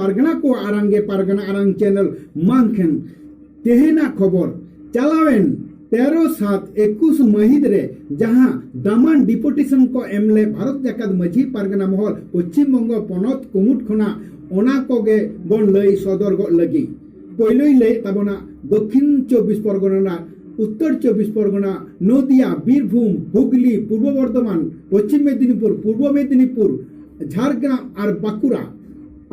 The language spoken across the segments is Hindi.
pargana ko arange pargana arang channel mangken tehena khobor chalawen 13/7/21 Mahinda रे जहां दामान डिपोटेशन को एमले भारत जाकात माझी पारगना महल पश्चिम बंग पनत कुमुट खना ओना कोगे बन लई सदर गो लगी पहले ले तबना दक्षिण 24 परगना उत्तर 24 परगना नदिया बीरभूम हुगली पूर्व बर्धमान पश्चिम मेदिनीपुर पूर्व मेदिनीपुर झारग्राम और बाकुरा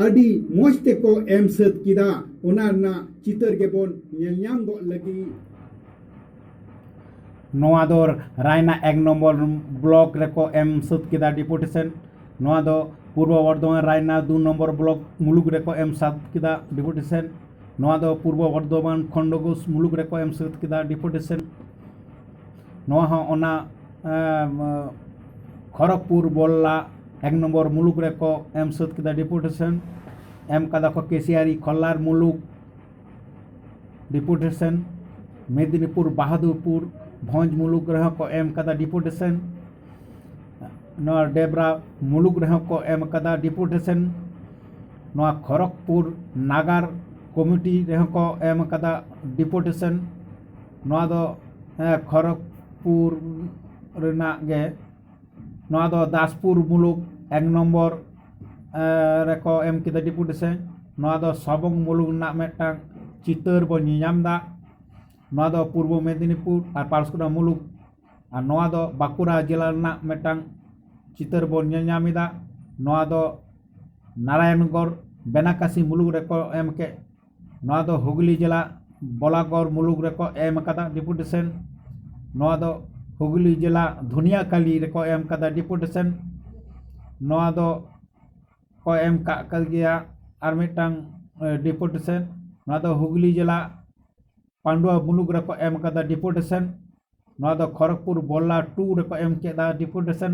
अडी मोस्ते को एम सत किदा ओना चितर के बोन नेलयाम गो लगी नोआदोर रायना 1 नम्बर ब्लॉक रेको एम सत किदा डिपोटेशन नोआदो पूर्व बर्धमान रायना 2 नम्बर ब्लॉक मुलुक रेको एम सत किदा डिपोटेशन नोआदो पूर्व बर्धमान खंडगोस मुलुक रेको एम सत किदा डिपोटेशन नोआ हो ओना खड़गपुर बोल्ला 1 नम्बर मुलुक रेको एम सत किदा डिपोटेशन एम कदा को केसियारी खल्लार मुलुक डिपोटेशन मेदिनीपुर बहादुरपुर भंज मुलुक रह को एम कदा डिपोटेशन नोआ डेबरा मुलुक रह को एम कदा डिपोटेशन नोआ खड़गपुर नागार कमिटी रह को एम कदा डिपोटेशन नोआ दो खड़गपुर रेना गे नोआ दो दासपुर मुलुक 1 नम्बर रेको एम किदा डिपोटेशन नोआ दो सबंग मुलुक ना मेटांग चितर बो नियामदा नोआ दो पूर्व मेदिनीपुर और पारसकुड़ा मुलुक और नोआ दो बाकुड़ा जिला ना मेटांग चितर बो नियामिदा नोआ दो नारायणगढ़ बेनाकासी मुलुक रेको एम के नोआ दो हुगली जिला बोलागढ़ मुलुक रेको एम कदा डिपोटेशन नोआ दो हुगली जिला धुनियाकाली रेको एम कदा डिपोटेशन नोआ दो को एम का कल गया और मिटांग डिपोटेशन नोआ दो हुगली जिला पांडुआ मुलुक रेको एम कदा डिपोटेशन नोआ दो खड़गपुर बोल्ला 2 रेको एम केदा डिपोटेशन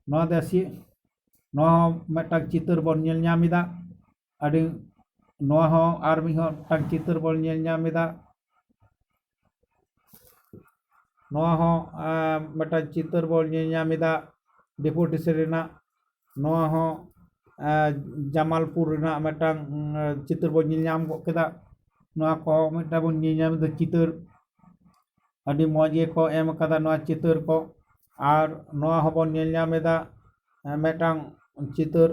नोआ दो नोआ मिटांग चितर बन नेल ᱧᱟᱢᱤदा अडी नोआ हो आर्मी हो टांग चितर बन नेल ᱧᱟᱢᱤदा नोआ हो मिटांग चितर बन नेल ᱧᱟᱢᱤदा डिपोटेशन रेना नोआ हो जमालपुर रेना मिटांग चितर बन नेल ᱧᱟᱢ गो केदा नोआ को मिटा बन नेल ᱧᱟᱢ द चितर अडी मौजे को एम कदा नोआ चितर को और नोआ हो बन नेल ᱧᱟᱢेदा मिटांग चितर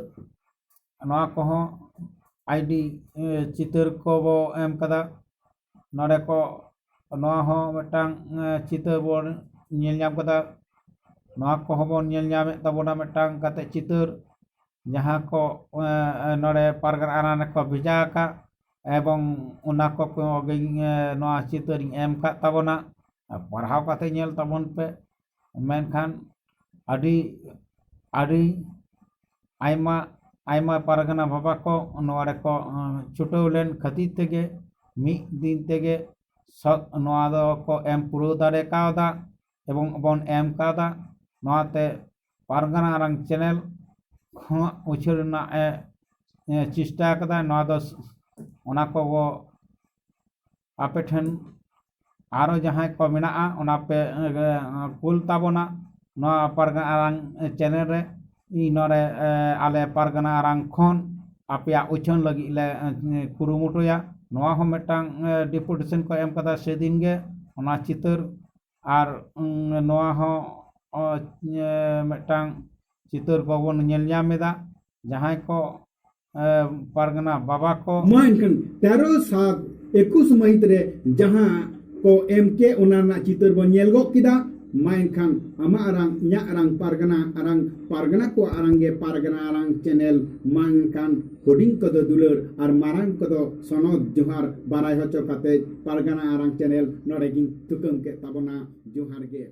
नोआ को हो आईडी चितर को बो एम कदा नोडे को नोआ हो मिटांग चितर बन नेल ᱧᱟᱢ कदा नोआ को हो बन नेल ᱧᱟᱢे तबोना मिटांग कते चितर जहाँ को नोडे पारगना आना को भेजा का एवं उना को नोआ चितर एम का तबोना पढ़ाव काते नेल तबोन पे मेनखान अडी अडी आयमा आयमा पारगना बाबा को नोआ को छुटो लेन खती तेगे मी दिन तेगे नोआ दो को एम पुरो दारे कादा एवं बन एम कादा नोआते पारगना आरंग चैनल उछरना चेष्टा कदा नोआ दो ओना को वो आपे ठन आरो जहाँ को मेना ओना पे कुल ताबोना नोआ पारगना आरंग चैनल रे नोरे आले पारगना आरंग खन आपे उछन लगी ले कुरुमुटोया नोआ हो मिटांग डिपोटेशन को एम कदा सेदिन गे ओना चितर और नोआ हो मिटांग चितर को बन नेल ᱧᱟᱢᱮदा जहाँ को पारगना बाबा को मानकन 13/7/21 महिद रे जहाँ को एम के ओना चितर बन नेल गो किदा मानकन आमा आरंग nya arang pargana को आरंगे पारगना आरंग चैनल मानकन होडिंग को दुलर और मारंग को सनद जोहार बाराय होचो काते पारगना आरंग चैनल नोडे गिन तुकम के तबना जोहार गे